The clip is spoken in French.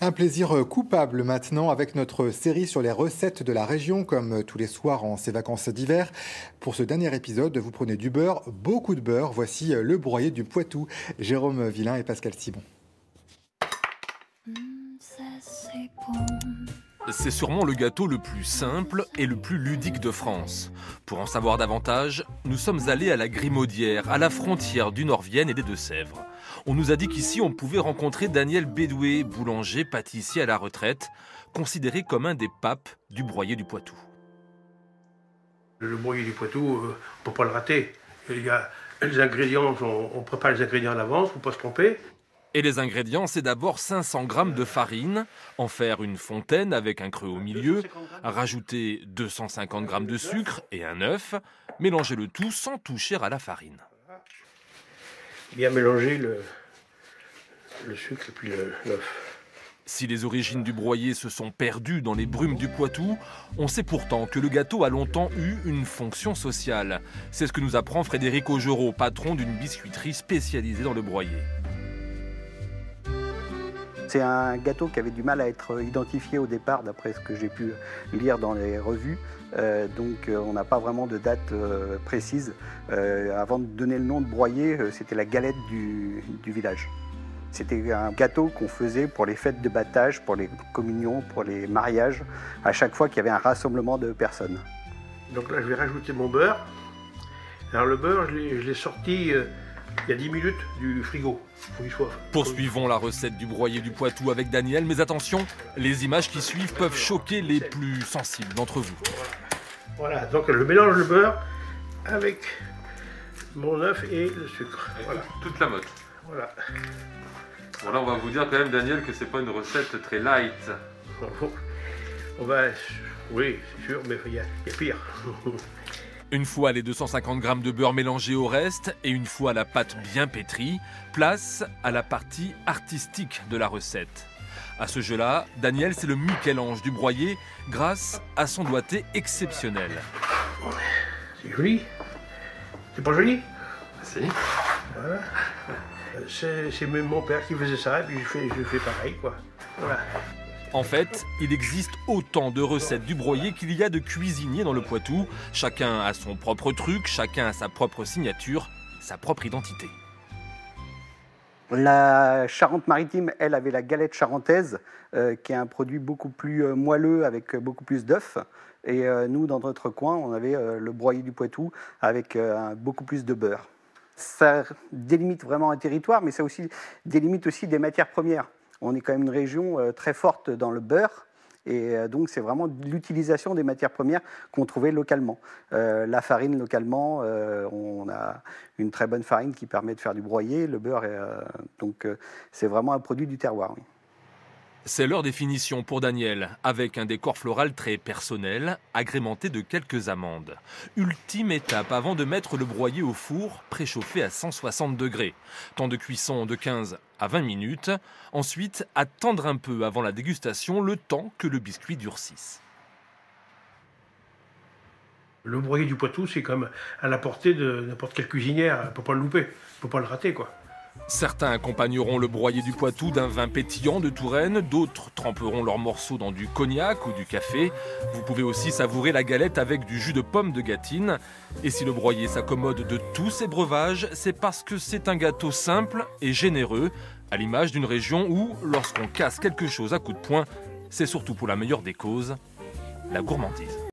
Un plaisir coupable maintenant avec notre série sur les recettes de la région, comme tous les soirs en ces vacances d'hiver. Pour ce dernier épisode, vous prenez du beurre, beaucoup de beurre. Voici le broyé du Poitou. Jérôme Villain et Pascal Simon. Ça c'est bon. C'est sûrement le gâteau le plus simple et le plus ludique de France. Pour en savoir davantage, nous sommes allés à la Grimaudière, à la frontière du Nord-Vienne et des Deux-Sèvres. On nous a dit qu'ici on pouvait rencontrer Daniel Bédoué, boulanger, pâtissier à la retraite, considéré comme un des papes du broyé du Poitou. Le broyé du Poitou, on ne peut pas le rater. Il y a les ingrédients, on prépare les ingrédients à l'avance, il ne faut pas se tromper. Et les ingrédients, c'est d'abord 500 g de farine, en faire une fontaine avec un creux au milieu, rajouter 250 g de sucre et un œuf, mélanger le tout sans toucher à la farine. Bien mélanger le sucre et puis l'œuf. Si les origines du broyé se sont perdues dans les brumes du Poitou, on sait pourtant que le gâteau a longtemps eu une fonction sociale. C'est ce que nous apprend Frédéric Augereau, patron d'une biscuiterie spécialisée dans le broyé. C'est un gâteau qui avait du mal à être identifié au départ, d'après ce que j'ai pu lire dans les revues. Donc on n'a pas vraiment de date précise. Avant de donner le nom de broyé, c'était la galette du village. C'était un gâteau qu'on faisait pour les fêtes de baptême, pour les communions, pour les mariages, à chaque fois qu'il y avait un rassemblement de personnes. Donc là, je vais rajouter mon beurre. Alors le beurre, je l'ai sorti il y a 10 minutes du frigo. Poursuivons la recette du broyé du Poitou avec Daniel, mais attention, les images qui suivent peuvent choquer les plus sensibles d'entre vous. Voilà, donc je mélange le beurre avec mon œuf et le sucre. Voilà. Toute la motte. Voilà. Bon là on va vous dire quand même Daniel que c'est pas une recette très light. On va... Oui, c'est sûr, mais il y a pire. Une fois les 250 g de beurre mélangés au reste et une fois la pâte bien pétrie, place à la partie artistique de la recette. À ce jeu-là, Daniel, c'est le Michel-Ange du broyé grâce à son doigté exceptionnel. C'est joli. C'est pas joli? Si. Voilà. C'est même mon père qui faisait ça et puis je fais pareil, quoi. Voilà. En fait, il existe autant de recettes du broyé qu'il y a de cuisiniers dans le Poitou. Chacun a son propre truc, chacun a sa propre signature, sa propre identité. La Charente-Maritime, elle, avait la galette charentaise, qui est un produit beaucoup plus moelleux avec beaucoup plus d'œufs. Et nous, dans notre coin, on avait le broyé du Poitou avec beaucoup plus de beurre. Ça délimite vraiment un territoire, mais ça aussi délimite aussi des matières premières. On est quand même une région très forte dans le beurre, et donc c'est vraiment l'utilisation des matières premières qu'on trouvait localement. La farine localement, on a une très bonne farine qui permet de faire du broyé, le beurre, donc c'est vraiment un produit du terroir. Oui. C'est leur définition pour Daniel, avec un décor floral très personnel, agrémenté de quelques amandes. Ultime étape avant de mettre le broyé au four, préchauffé à 160 degrés. Temps de cuisson de 15 à 20 minutes. Ensuite, attendre un peu avant la dégustation, le temps que le biscuit durcisse. Le broyé du Poitou, c'est comme à la portée de n'importe quelle cuisinière. Elle ne peut pas le louper, elle ne peut pas le rater, quoi. Certains accompagneront le broyé du Poitou d'un vin pétillant de Touraine, d'autres tremperont leurs morceaux dans du cognac ou du café. Vous pouvez aussi savourer la galette avec du jus de pomme de Gâtine. Et si le broyé s'accommode de tous ces breuvages, c'est parce que c'est un gâteau simple et généreux, à l'image d'une région où, lorsqu'on casse quelque chose à coups de poing, c'est surtout pour la meilleure des causes, la gourmandise.